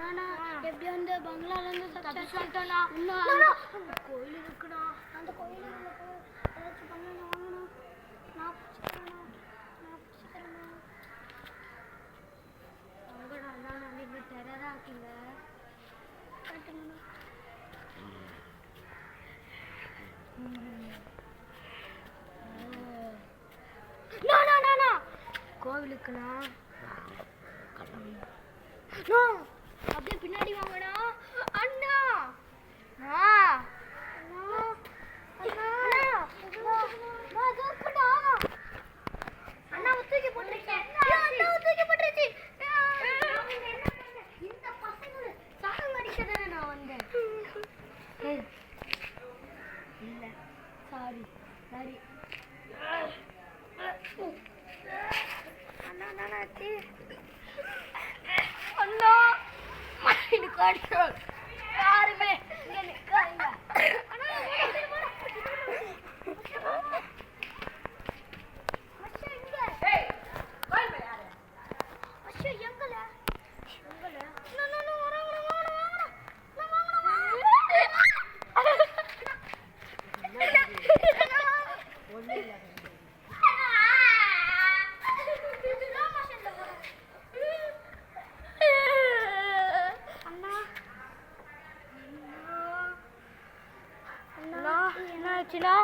எப்படி வந்து பங்களால இருந்து தப்பிச்சு வந்துட்டோம்னா கோயில் இருக்குடா. அந்த கோயில் ஏதாச்சும் பண்ணணும். வாங்கணும். நான் பிடிச்சிக்கிறேன். அவங்கடா தான் நீங்கள் டெரரா இருக்கீங்க. கோவிலுக்குண்ணா அப்படியே பின்னாடி வாங்கடா அண்ணா. இந்த பசங்க சாகம் அடிக்கதானே நான் வந்தேன். இல்ல சாரி அண்ணா எனக்கு அடிச்சோம். யாருமே இங்க நிக்காதீங்க. என்னாச்சுன்னா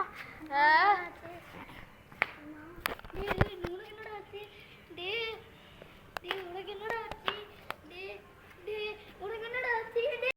உனக்கு என்னடா ஆச்சு?